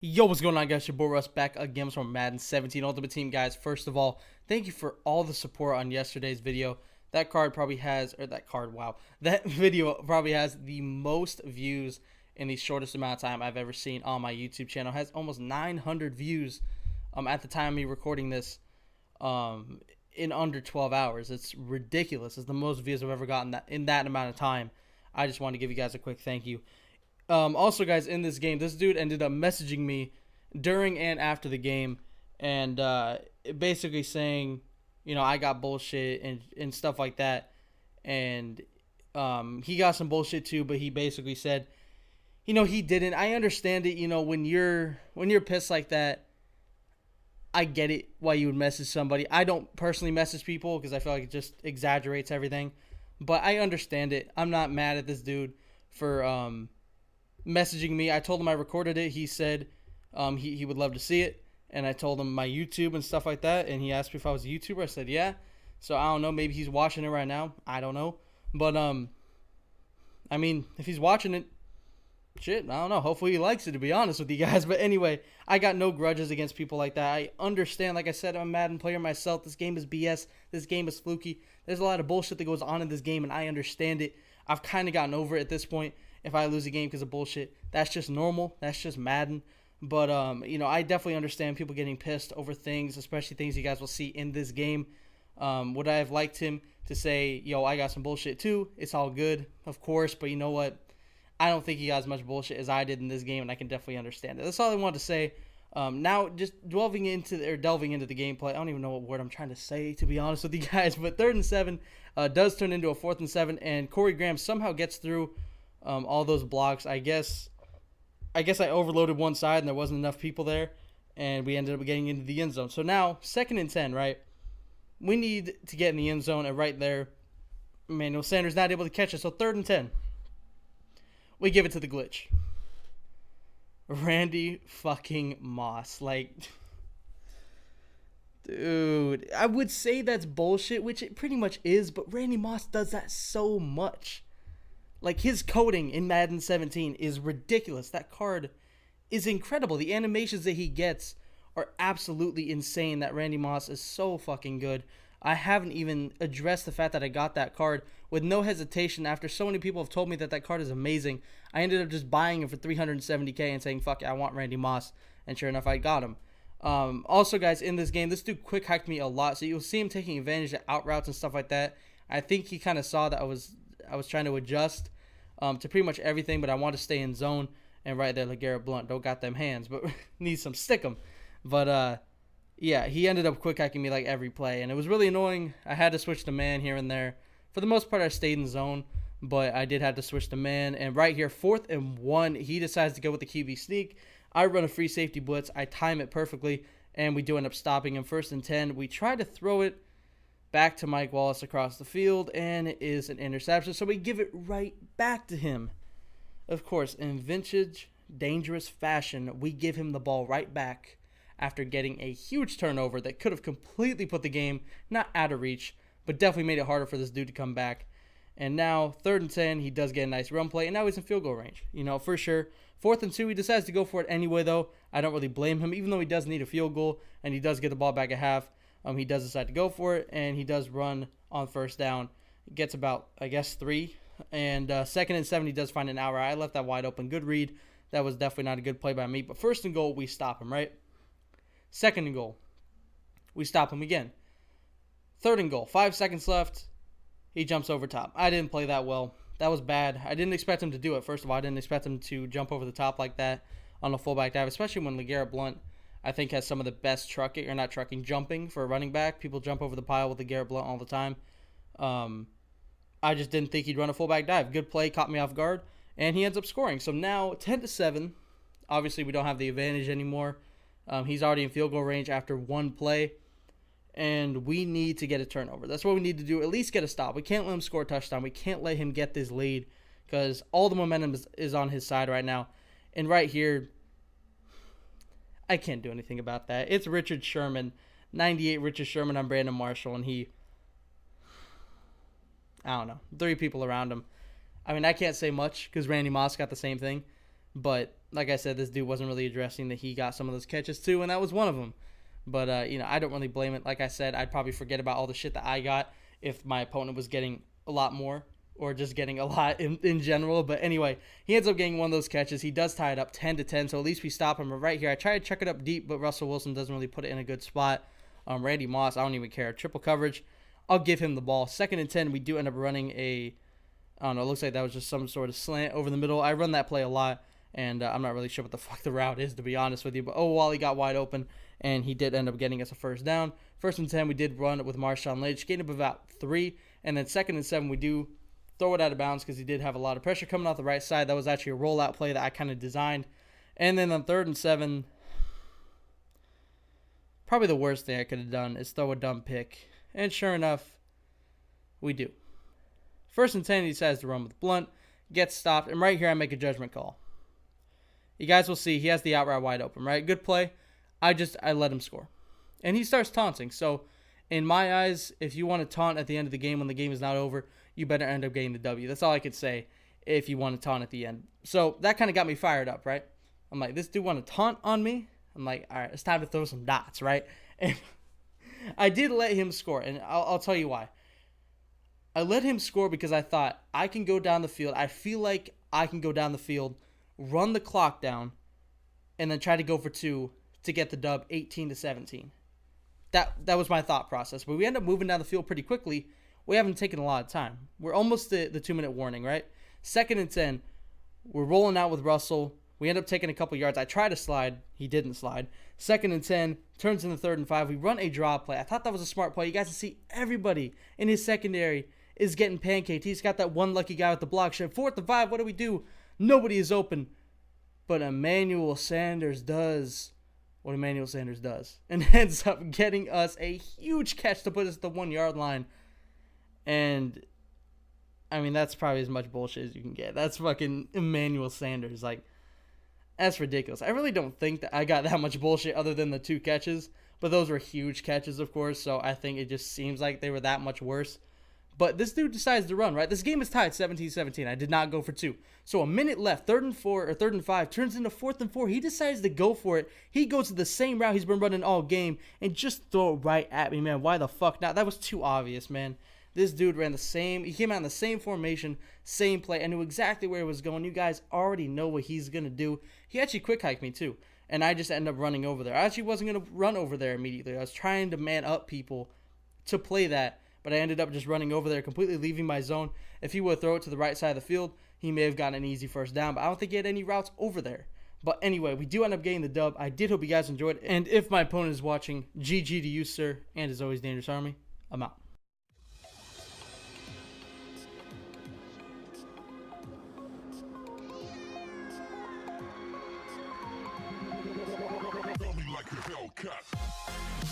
Yo, what's going on, guys? Your boy Russ back again from Madden 17 Ultimate Team, guys. First of all, thank you for all the support on yesterday's video. That card probably has, or that card, wow, that video probably has the most views in the shortest amount of time I've ever seen on my YouTube channel. It has almost 900 views at the time of me recording this in under 12 hours. It's ridiculous. It's the most views I've ever gotten in that amount of time. I just want to give you guys a quick thank you. Also, guys, in this game, this dude ended up messaging me during and after the game, and basically saying, I got bullshit and stuff like that. And he got some bullshit too, but he basically said, he didn't. I understand it. When you're pissed like that, I get it why you would message somebody. I don't personally message people because I feel like it just exaggerates everything, but I understand it. I'm not mad at this dude for messaging me. I told him I recorded it. He said he would love to see it, and I told him my YouTube and stuff like that, and he asked me if I was a YouTuber. I said yeah. So I don't know, maybe he's watching it right now. I don't know. But I mean, if he's watching it, shit, I don't know. Hopefully he likes it, to be honest with you guys. But anyway, I got no grudges against people like that. I understand, like I said, I'm a Madden player myself. This game is BS. This game is fluky. There's a lot of bullshit that goes on in this game, and I understand it. I've kind of gotten over it at this point. If I lose a game because of bullshit, that's just normal. That's just Madden. But I definitely understand people getting pissed over things, especially things you guys will see in this game. Would I have liked him to say, yo, I got some bullshit too? It's all good, of course. But you know what? I don't think he got as much bullshit as I did in this game, and I can definitely understand it. That's all I wanted to say. Now, just delving into the gameplay. I don't even know what word I'm trying to say, to be honest with you guys. But 3rd and 7 does turn into a 4th and 7, and Corey Graham somehow gets through all those blocks. I guess I overloaded one side and there wasn't enough people there, and we ended up getting into the end zone. So now 2nd and 10, right? We need to get in the end zone, and right there, Emmanuel Sanders not able to catch it. So 3rd and 10, we give it to the glitch. Randy fucking Moss, like, dude, I would say that's bullshit, which it pretty much is, but Randy Moss does that so much. Like, his coding in Madden 17 is ridiculous. That card is incredible. The animations that he gets are absolutely insane. That Randy Moss is so fucking good. I haven't even addressed the fact that I got that card with no hesitation after so many people have told me that that card is amazing. I ended up just buying it for 370k and saying, fuck it, I want Randy Moss. And sure enough, I got him. Also, guys, in this game, this dude quick hiked me a lot. So you'll see him taking advantage of out routes and stuff like that. I think he kind of saw that I was trying to adjust to pretty much everything, but I want to stay in zone. And right there, LeGarrette Blount, don't got them hands, but needs some stick 'em. But yeah, he ended up quick hacking me like every play, and it was really annoying. I had to switch to man here and there. For the most part, I stayed in zone, but I did have to switch to man. And right here, 4th and 1, he decides to go with the QB sneak. I run a free safety blitz. I time it perfectly, and we do end up stopping him. 1st and 10, we try to throw it back to Mike Wallace across the field, and it is an interception. So we give it right back to him. Of course, in vintage, dangerous fashion, we give him the ball right back after getting a huge turnover that could have completely put the game not out of reach, but definitely made it harder for this dude to come back. And now, 3rd and 10, he does get a nice run play, and now he's in field goal range. For sure. 4th and 2, he decides to go for it anyway, though. I don't really blame him, even though he does need a field goal, and he does get the ball back at half. He does decide to go for it, and he does run on 1st down. Gets about, I guess, 3. And 2nd and 7, he does find an hour. I left that wide open. Good read. That was definitely not a good play by me. But 1st and goal, we stop him, right? 2nd and goal, we stop him again. 3rd and goal, 5 seconds left. He jumps over top. I didn't play that well. That was bad. I didn't expect him to do it. First of all, I didn't expect him to jump over the top like that on a fullback dive, especially when LeGarrette Blount, I think, has some of the best jumping for a running back. People jump over the pile with LeGarrette Blount all the time. I just didn't think he'd run a fullback dive. Good play, caught me off guard, and he ends up scoring. So now 10-7. Obviously, we don't have the advantage anymore. He's already in field goal range after one play, and we need to get a turnover. That's what we need to do, at least get a stop. We can't let him score a touchdown. We can't let him get this lead because all the momentum is on his side right now. And right here, I can't do anything about that. It's Richard Sherman, 98 Richard Sherman on Brandon Marshall, and I don't know, 3 people around him. I mean, I can't say much because Randy Moss got the same thing. But like I said, this dude wasn't really addressing that he got some of those catches too, and that was one of them. But I don't really blame it. Like I said, I'd probably forget about all the shit that I got if my opponent was getting a lot more or just getting a lot in general. But anyway, he ends up getting one of those catches. He does tie it up 10-10, so at least we stop him. But right here, I try to check it up deep, but Russell Wilson doesn't really put it in a good spot. Randy Moss, I don't even care. Triple coverage. I'll give him the ball. 2nd and 10, we do end up running I don't know, it looks like that was just some sort of slant over the middle. I run that play a lot, and I'm not really sure what the fuck the route is, to be honest with you. But Wally got wide open, and he did end up getting us a first down. 1st and 10, we did run it with Marshawn Lynch, gained up about 3. And then 2nd and 7, we do throw it out of bounds because he did have a lot of pressure coming off the right side. That was actually a rollout play that I kind of designed. And then on 3rd and 7, probably the worst thing I could have done is throw a dumb pick. And sure enough, we do. 1st and 10, he decides to run with Blunt, gets stopped, and right here I make a judgment call. You guys will see he has the out route wide open, right? Good play. I let him score. And he starts taunting. So in my eyes, if you want to taunt at the end of the game when the game is not over, you better end up getting the W. That's all I could say if you want to taunt at the end. So that kind of got me fired up, right? I'm like, this dude want to taunt on me? I'm like, all right, it's time to throw some dots, right? And I did let him score, and I'll tell you why. I let him score because I thought I can go down the field. I feel like I can go down the field, run the clock down, and then try to go for 2 to get the dub 18-17. That was my thought process. But we end up moving down the field pretty quickly. We haven't taken a lot of time. We're almost the 2-minute warning, right? 2nd and 10, we're rolling out with Russell. We end up taking a couple yards. I try to slide. He didn't slide. 2nd and 10, turns into 3rd and 5. We run a draw play. I thought that was a smart play. You guys can see everybody in his secondary is getting pancaked. He's got that one lucky guy with the block shot. 4th and 5, what do? Nobody is open. But Emmanuel Sanders does what Emmanuel Sanders does and ends up getting us a huge catch to put us at the 1-yard line. And, I mean, that's probably as much bullshit as you can get. That's fucking Emmanuel Sanders. Like, that's ridiculous. I really don't think that I got that much bullshit other than the 2 catches. But those were huge catches, of course. So I think it just seems like they were that much worse. But this dude decides to run, right? This game is tied 17-17. I did not go for 2. So a minute left, 3rd and 4 or 3rd and 5 turns into 4th and 4. He decides to go for it. He goes to the same route he's been running all game and just throw it right at me, man. Why the fuck not? That was too obvious, man. This dude ran the same. He came out in the same formation, same play. I knew exactly where he was going. You guys already know what he's going to do. He actually quick hiked me too. And I just ended up running over there. I actually wasn't going to run over there immediately. I was trying to man up people to play that. But I ended up just running over there, completely leaving my zone. If he would throw it to the right side of the field, he may have gotten an easy first down. But I don't think he had any routes over there. But anyway, we do end up getting the dub. I did hope you guys enjoyed it. And if my opponent is watching, GG to you, sir. And as always, Dangerous Army, I'm out. Feel me like a Hellcat.